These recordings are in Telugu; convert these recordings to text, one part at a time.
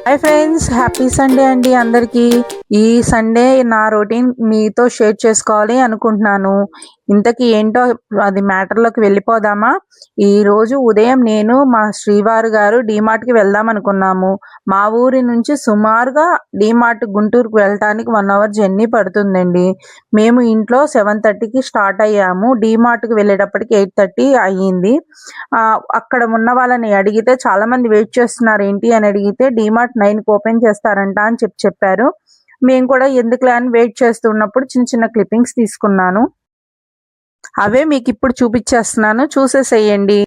హాయ్ ఫ్రెండ్స్, హ్యాపీ సండే అండి అందరికీ. ఈ సండే నా రొటీన్ మీతో షేర్ చేసుకోవాలి అనుకుంటున్నాను. ఇంతకీ ఏంటో అది మ్యాటర్‌లోకి వెళ్ళిపోదామా? ఈరోజు ఉదయం నేను మా శ్రీవారు గారు డీమార్ట్‌కి వెళ్దాం అనుకున్నాము. మా ఊరి నుంచి సుమారుగా డీమార్ట్ గుంటూరుకి వెళ్ళటానికి 1 అవర్ జర్నీ పడుతుందండి. మేము ఇంట్లో 7:30కి స్టార్ట్ అయ్యాము. డీమార్ట్‌కి వెళ్ళేటప్పటికి 8:30 అయ్యింది. అక్కడ ఉన్న వాళ్ళని అడిగితే చాలామంది వెయిట్ చేస్తున్నారు ఏంటి అని అడిగితే డీమార్ట్ 9కి ఓపెన్ చేస్తారంట అని చెప్పారు. మేము కూడా ఎందుకులే అని వెయిట్ చేస్తున్నప్పుడు చిన్న చిన్న క్లిప్పింగ్స్ తీసుకున్నాను. అవే మీకు ఇప్పుడు చూపించేస్తున్నాను, చూసేసేయండి.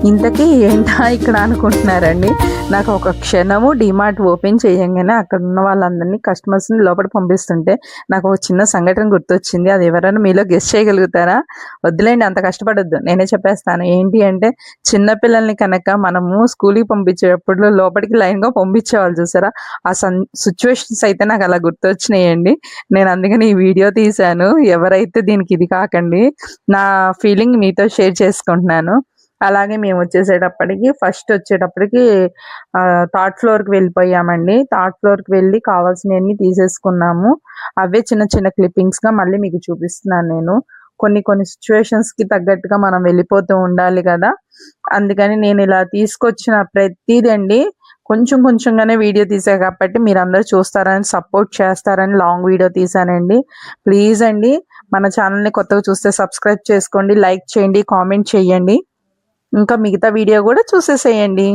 ఇంతకీ ఏంటా ఇక్కడ అనుకుంటున్నారండి. నాకు ఒక క్షణము డీమార్ట్ ఓపెన్ చేయంగానే అక్కడ ఉన్న వాళ్ళందరినీ కస్టమర్స్ని లోపల పంపిస్తుంటే నాకు ఒక చిన్న సంఘటన గుర్తొచ్చింది. అది ఎవరైనా మీలో గెస్ చేయగలుగుతారా? వద్దులేండి, అంత కష్టపడొద్దు, నేనే చెప్పేస్తాను. ఏంటి అంటే, చిన్నపిల్లల్ని కనుక మనము స్కూల్కి పంపించేటప్పుడు లోపలికి లైన్గా పంపించేవాళ్ళు చూసారా? ఆ సిచ్యువేషన్స్ అయితే నాకు అలా గుర్తొచ్చినాయండి. నేను అందుకని ఈ వీడియో తీశాను. ఎవరైతే దీనికి ఇది కాకండి, నా ఫీలింగ్ మీతో షేర్ చేసుకుంటున్నాను. అలాగే మేము ఫస్ట్ వచ్చేటప్పటికి థర్డ్ ఫ్లోర్కి వెళ్ళిపోయామండి. థర్డ్ ఫ్లోర్కి వెళ్ళి కావాల్సినవన్నీ తీసేసుకున్నాము. అవే చిన్న చిన్న క్లిప్పింగ్స్గా మళ్ళీ మీకు చూపిస్తున్నాను నేను. కొన్ని సిచ్యువేషన్స్కి తగ్గట్టుగా మనం వెళ్ళిపోతూ ఉండాలి కదా. అందుకని నేను ఇలా తీసుకొచ్చిన ప్రతిదండి కొంచెం కొంచెంగానే వీడియో తీసా కాబట్టి మీరు అందరూ చూస్తారని, సపోర్ట్ చేస్తారని లాంగ్ వీడియో తీసానండి. ప్లీజ్ అండి, మన ఛానల్ని కొత్తగా చూస్తే సబ్స్క్రైబ్ చేసుకోండి, లైక్ చేయండి, కామెంట్ చేయండి. ఇంకా మిగతా వీడియో కూడా చూసేసేయండి.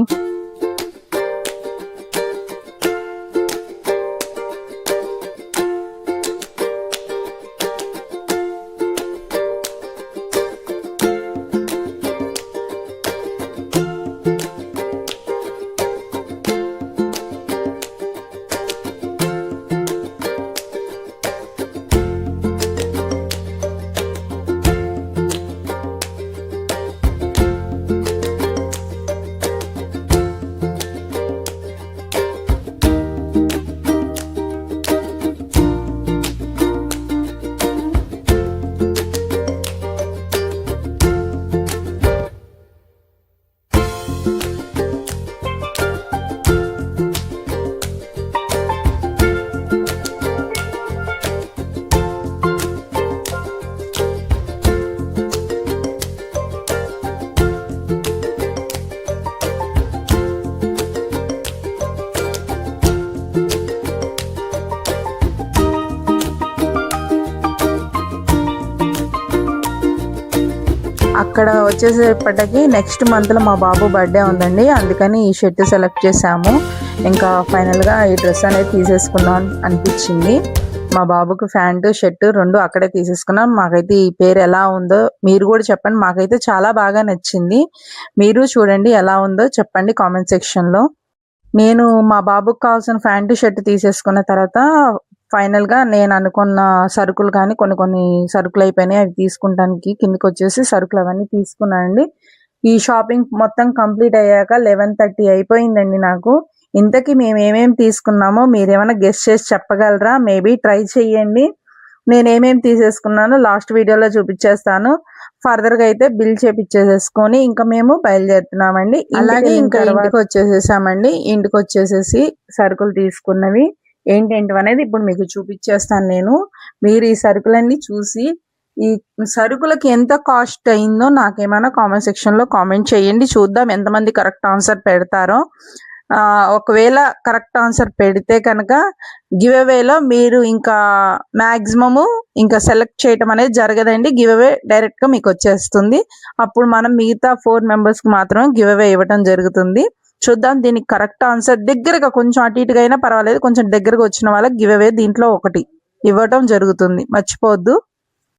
ఇక్కడ వచ్చేసేపటికి నెక్స్ట్ మంత్లో మా బాబు బర్త్డే ఉందండి, అందుకని ఈ షర్ట్ సెలెక్ట్ చేసాము. ఇంకా ఫైనల్గా ఈ డ్రెస్ అనేది తీసేసుకుందాం అనిపించింది. మా బాబుకు ప్యాంటు షర్టు రెండు అక్కడే తీసేసుకున్నాం. మాకైతే ఈ పేరు ఎలా ఉందో మీరు కూడా చెప్పండి. మాకైతే చాలా బాగా నచ్చింది. మీరు చూడండి ఎలా ఉందో చెప్పండి కామెంట్ సెక్షన్లో. నేను మా బాబుకు కావాల్సిన ప్యాంటు షర్ట్ తీసేసుకున్న తర్వాత ఫైనల్గా నేను అనుకున్న సరుకులు కానీ కొన్ని సరుకులు అయిపోయినాయి, అవి తీసుకుంటానికి కిందకి వచ్చేసి సరుకులు అవన్నీ తీసుకున్నానండి. ఈ షాపింగ్ మొత్తం కంప్లీట్ అయ్యాక 11:30 అయిపోయిందండి నాకు. ఇంతకీ మేము ఏమేమి తీసుకున్నామో మీరేమైనా గెస్ చేసి చెప్పగలరా? మేబీ ట్రై చెయ్యండి. నేను ఏమేమి తీసేసుకున్నానో లాస్ట్ వీడియోలో చూపించేస్తాను. ఫర్దర్గా అయితే బిల్ చేపించేసేసుకొని ఇంకా మేము బయలుదేరుతున్నామండి. అలాగే ఇంకా ఇంటికి వచ్చేసేసామండి. ఇంటికి వచ్చేసేసి సరుకులు తీసుకున్నవి ఏంటనేది ఇప్పుడు మీకు చూపించేస్తాను నేను. మీరు ఈ సరుకులన్నీ చూసి ఈ సరుకులకి ఎంత కాస్ట్ అయిందో నాకేమైనా కామెంట్ సెక్షన్లో కామెంట్ చేయండి. చూద్దాం ఎంతమంది కరెక్ట్ ఆన్సర్ పెడతారో. ఒకవేళ కరెక్ట్ ఆన్సర్ పెడితే కనుక గివ్ అవేలో మీరు ఇంకా మ్యాక్సిమము ఇంకా సెలెక్ట్ చేయటం అనేది జరగదండి. గివ్ అవే డైరెక్ట్గా మీకు వచ్చేస్తుంది. అప్పుడు మనం మిగతా 4 మెంబర్స్కి మాత్రం గివ్ అవే ఇవ్వటం జరుగుతుంది. చూద్దాం దీనికి కరెక్ట్ ఆన్సర్ దగ్గరగా కొంచెం అటు ఇటుగా అయినా పర్వాలేదు, కొంచెం దగ్గరగా వచ్చిన వాళ్ళకి గివ్ అవే దీంట్లో ఒకటి ఇవ్వటం జరుగుతుంది, మర్చిపోవద్దు.